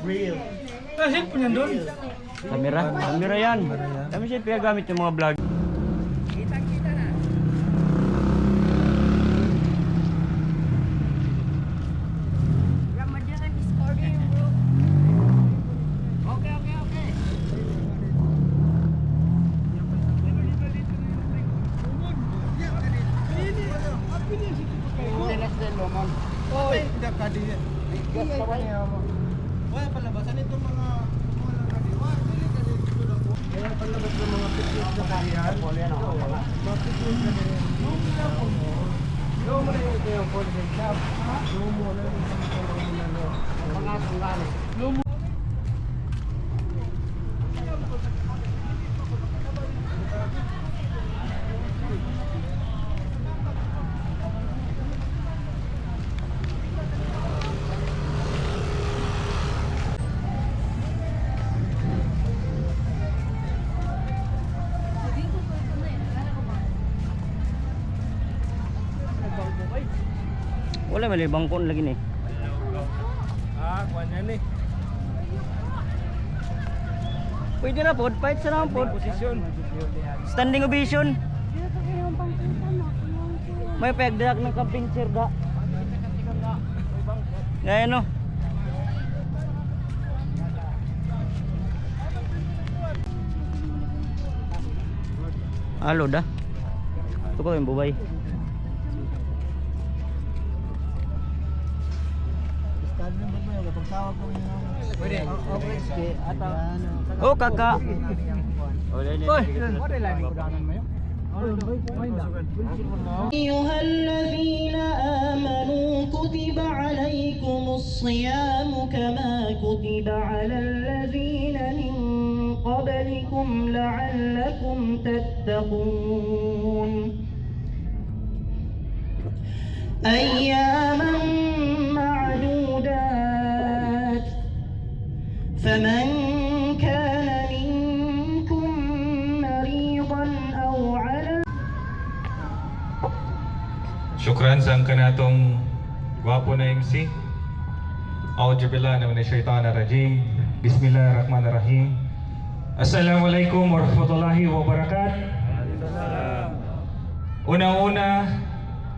Real. Kasi po yan doon. Kamera? Kamera yan. Kami siya pinagamit yung mga vlog. Kita-kita na. Ramadan is ordering, bro. Okay. Tinas din, Lomon. Oh, Tidak kadi. Gas pa ba niya mo? Wala palabasan itong mga lagadi. Wala kadi dito na po. Kaya palabas ng mga pictures na kariyan. Mga pictures na kariyan. Yung mo na yung police shop. Yung mo na yung mga sungan. Wala may bangkon lagi ni. kuha niya ni. Pwede na pod, fight sa naman pod. Posisyon. Standing ovation. May pagdak ng camping chair da. Ngayon no. Halo dah. Ito ko yung bubay. Oh kakak. أيها الذين آمنوا كتب عليكم الصيام كما كتب على الذين من قبلكم لعلكم تتقون أياما معدودات فمن كان منكم مريضا أو على Syukran sa kanatong gwapo na MC. Auzubillah na minasyaitanir rajim. Bismillahirrahmanirrahim. Assalamualaikum warahmatullahi wabarakatuh. Una-una,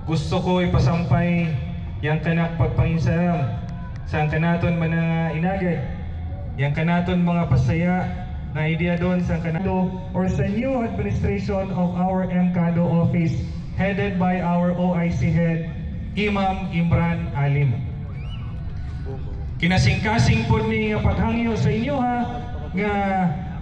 gusto ko ipasampay yang kanak pagpanginsaram sa kanaton mga inagay. Yang kanaton mga pasaya na idea doon sa kanato or sa new administration of our MCADO office headed by our OIC head, Imam Imran Alim. Kinasing-kasing po ni paghangyo sa inyo ha, nga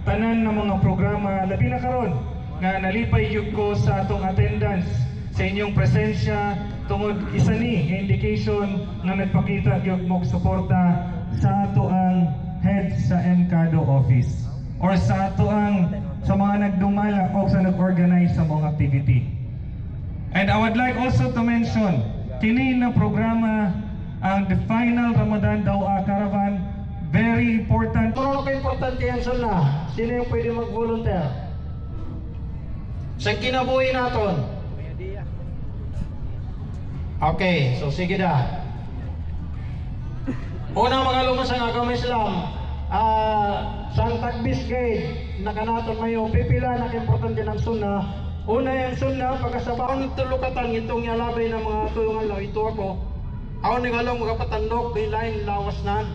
tanan ng mga programa, labi na karon nga nalipay yun ko sa atong attendance, sa inyong presensya, tungod isa ni indication nga nagpakita yung mong suporta sa ato ang head sa MCADO office or sa ato ang sa mga nagdumala o sa nag-organize sa mga activity. And I would like also to mention, kini na programa ang the final Ramadan Dawa Caravan, very important. Ano ka importante yan na? Sino yung pwede mag-volunteer? Sa kinabuhi naton. Okay, so sige da. Una mga lumas ang agama Islam, sang tagbis kay nakanaton mayo pipila na importante ng sunnah. Una yung sunnah pagkasabaon tulukatan itong yalabay ng mga tulungan law ito ako. Ako nagalaw magapatandok bilain lawas nan.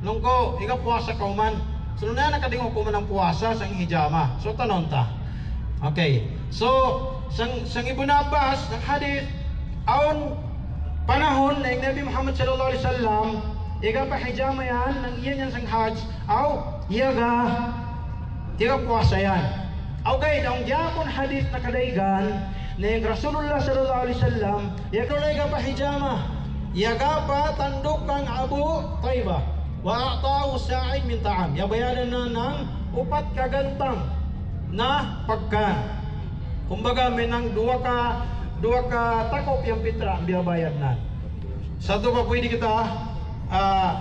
Nung ko iga puwasa ka man. So na nakadingo ko man ang puwasa sang hijama. So tanon ta. Okay. So sang Ibn Abbas ng hadith aon panahon ng Nabi Muhammad sallallahu alaihi wasallam iga pa hijama yan nang iyan yan sang hajj aw iga puwasa yan. Okay, daong diapon hadith na kadaigan na yung Rasulullah sallallahu alaihi wasallam yakulay ka pa hijama yaga pa tandok kang Abu Taibah wa a'tahu sa'in min ta'am yabayanan na ng upat kagantang na pagkan. Kumbaga may nang duwa ka takop yung pitra ang biyabayad na. Sa ito pa pwede kita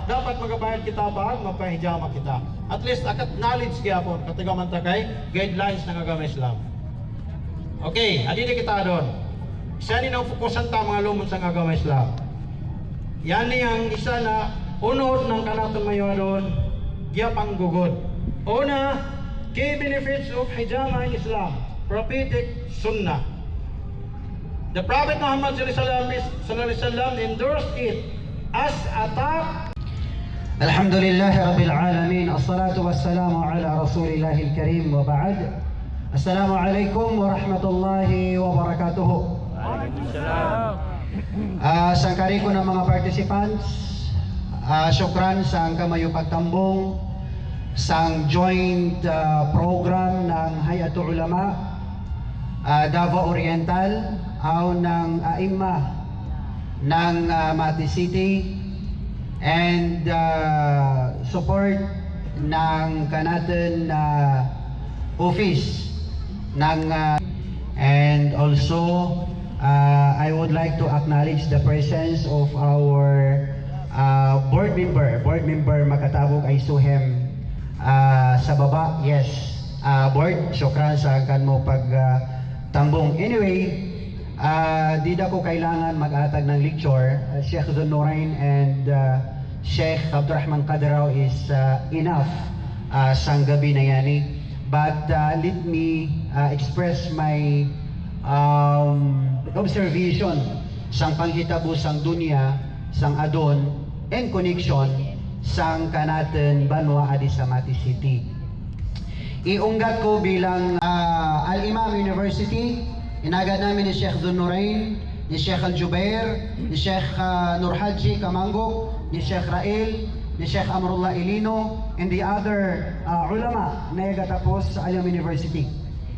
dapat magabayad kita pag mapahijama kita. At least akat knowledge gyapon katigaman ta kay guidelines ng agama Islam. Okay, adili kita doon. Isa ni nang fokusan ta mga lumon sa agama Islam. Yan ang isa na unod ng kanatong mayadon, gyapang gugod. Una, key benefits of hijama in Islam, prophetic sunnah. The Prophet Muhammad sallallahu alaihi wasallam endorsed it as a top. Alhamdulillah Rabbil Alamin. Assalatu wassalamu ala Rasulillahil Karim wa ba'd. Assalamu alaikum wa rahmatullahi wa barakatuh. Sangkari ko ng mga participants, syukran sa kamayo pagtambong sang joint program ng Hayatul Ulama Davao Oriental aw ng AIMA ng Mati City and support ng kanatin office ng and also I would like to acknowledge the presence of our board member makatabog ay Suhem sa baba. Yes, board, syukran sa kan mo pagtambong. Anyway, di na ko kailangan mag-atag ng lecture. Sheikh Dhun Nurain and Sheikh Abdurrahman Qadraw is enough sang gabi na yani. But let me express my observation sang panghitabo sang dunya, sang adon, and connection sang kanaten banwa adi sa Mati City. Iunggat ko bilang Al-Imam University, inagad namin ni Sheikh Dhun Nurain, ni Sheikh Al-Jubair, ni Sheikh Nurhaji Kamanggo, ni Sheikh Rael, ni Sheikh Amrullah Ilino, and the other ulama na igatapos sa Al-Imam University.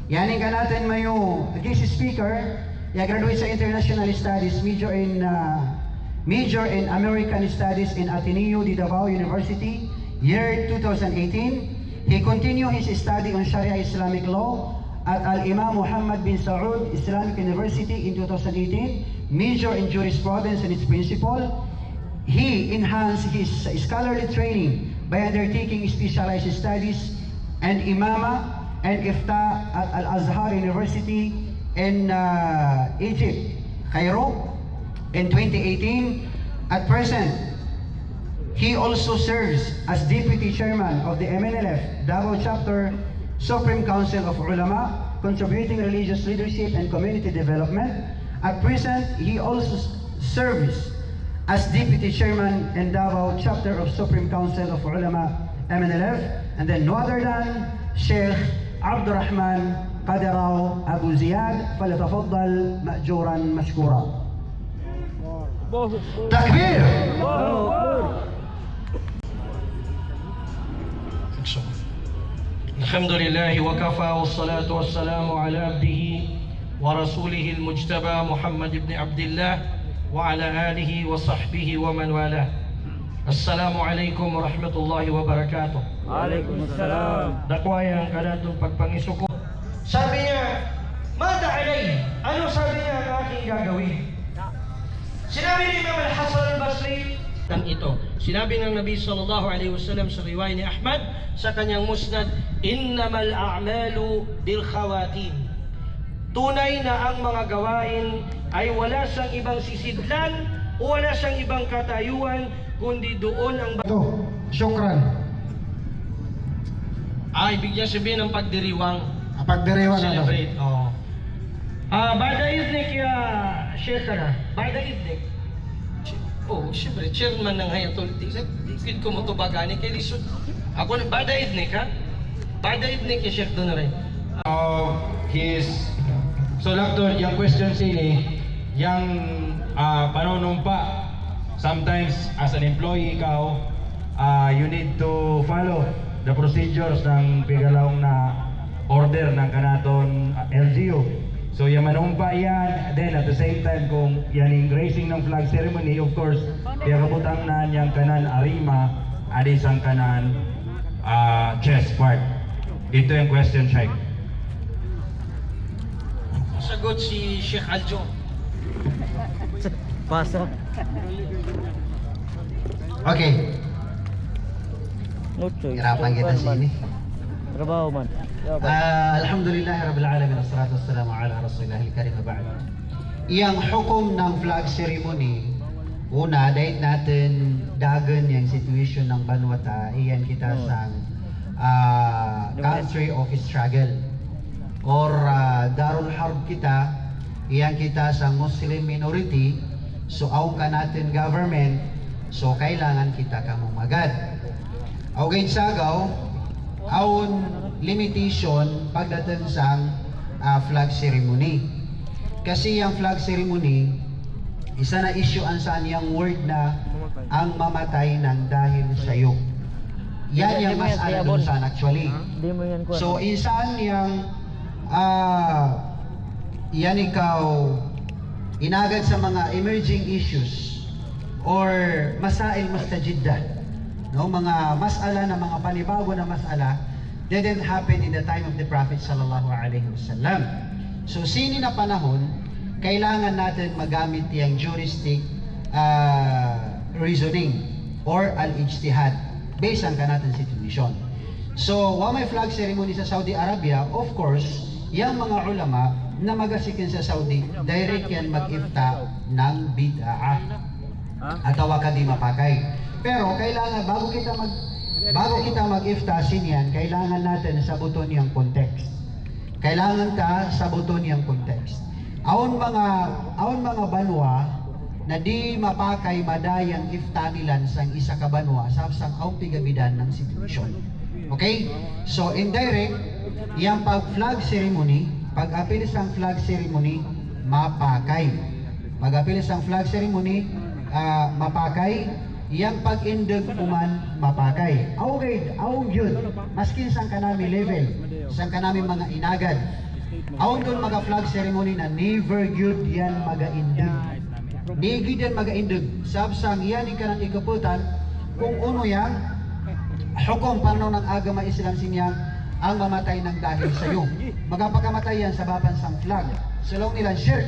Yanin ka natin mayo guest speaker, graduate sa International Studies, major in American Studies in Ateneo de Davao University, year 2018. He continued his study on Sharia Islamic law at Al-Imam Muhammad bin Saud Islamic University in 2018, major in jurisprudence and its principle. He enhanced his scholarly training by undertaking specialized studies and imama and ifta at Al-Azhar University in Egypt, Cairo, in 2018. At present, he also serves as Deputy Chairman of the MNLF Davao Chapter Supreme Council of Ulama, contributing religious leadership and community development. At present, he also serves as Deputy Chairman in Davao Chapter of Supreme Council of Ulama, MNLF, and then no other than Sheikh Abdurrahman Qadraw Abu Ziyad. فليتفضل مأجورا مشكورا. تكبير. الحمد لله وكفى والصلاة والسلام على عبده ورسوله المجتبى محمد بن عبد الله وعلى آله وصحبه ومن والاه. السلام عليكم ورحمة الله وبركاته. Waalaikumsalam. Dakwayang kanatong pagpangisuko. Sabi niya, Mada alay? Ano sabi niya ang aking gagawin? Sinabi ni Imam Al-Hasan Al-Basri ang ito. Sinabi ng Nabi sallallahu alaihi wasallam sa riwayat ni Ahmad sa kanyang musnad, innamal a'malu bil khawatim. Tunay na ang mga gawain ay wala siyang ibang sisidlan o wala siyang ibang katayuan kundi doon ang Syukran. ibig niya sabihin ng pagdiriwang. Pagdiriwang na. Celebrate. Oo. Bada idnik ya Sheikh na. Bada idnik. Siyempre, chairman ng Hayatul. Dikit ko mo ito bagani kay Lisod. Ako, bada idnik ha? Bada idnik ya Sheikh doon rin. So Doctor, yung question sini, yung panunumpa, sometimes as an employee ikaw, you need to follow the procedures ng pigalawang na order ng kanaton LGU. So yung manumpa yan, then at the same time kung yan yung gracing ng flag ceremony, of course, kaya kabutang na niyang kanan arima, adis ang kanan chest part. Ito yung question, Sheikh. Sagot si Sheikh Aljo. Pasok. Okay. No choice. Hirapan kita sini. Trabaho man. Alhamdulillah Rabbil Alamin. Assalatu wassalamu ala Rasulillahil Karim wa ba'd. Iyang hukom ng flag ceremony Una, dahil natin dagan yung situation ng Banwata, iyan kita sa country of struggle. Or darul harb kita, iyan kita sa Muslim minority, so aw ka natin government, so kailangan kita kamumagad. Aw gayud sagaw, awon limitation pagdating sa flag ceremony. Kasi yung flag ceremony, isa na issue ang saan yung word na ang mamatay ng dahil sa'yo. Yan yung mas doon saan actually. So insaan yung yan ikaw inagad sa mga emerging issues or masail mustajidda, no, mga masala na mga panibago na masala didn't happen in the time of the Prophet sallallahu alaihi wasallam. So sini na panahon kailangan natin magamit yung juristic reasoning or al-ijtihad based on kanatin situation. So wa may flag ceremony sa Saudi Arabia, of course yung mga ulama na magasikin sa Saudi, direct yan mag-ifta ng bid'ah at ka di mapakay. Pero kailangan bago kita mag-ifta sinyan, kailangan natin sabuton yung context. Kailangan ta sabuton yung context. Aon mga banwa na di mapakay madayang ifta nila sang isa ka banwa sa sang aong pigabidan ng situation. Okay? So indirect, yung pag-flag ceremony, pag-apil sang flag ceremony, mapakay. Pag-apil sang flag ceremony, mapakay. Yang pag-indag uman, mapakay. Awag yun. Maskin sang kanami level, sang kanami mga inagad. Awag doon maga-flag ceremony na never yun yan maga-indag. Never yan maga-indag. Sabsang yan ikanan ikaputan, kung uno yan, hukom paano ng agama Islam sinyang ang mamatay ng dahil sa iyo. Magapakamatay yan sa bapan sang flag. Sulong nilang shirk.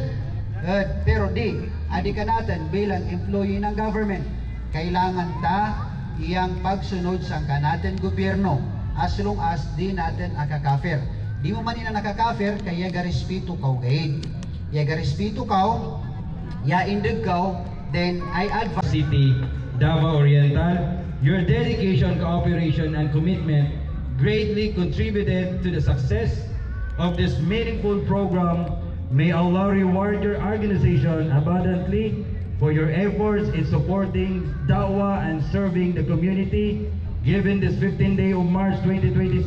Pero adi ka natin bilang employee ng government. Kailangan ta iyang pagsunod sa kanatin gobyerno as long as di natin akakafir. Di mo man ina nakakafir, kaya garespeto kaw gaid. Ya garespeto kaw, ya indig kaw, then I advise City, Davao Oriental, your dedication, cooperation, and commitment greatly contributed to the success of this meaningful program. May Allah reward your organization abundantly for your efforts in supporting da'wah and serving the community. Given this 15th day of March 2026,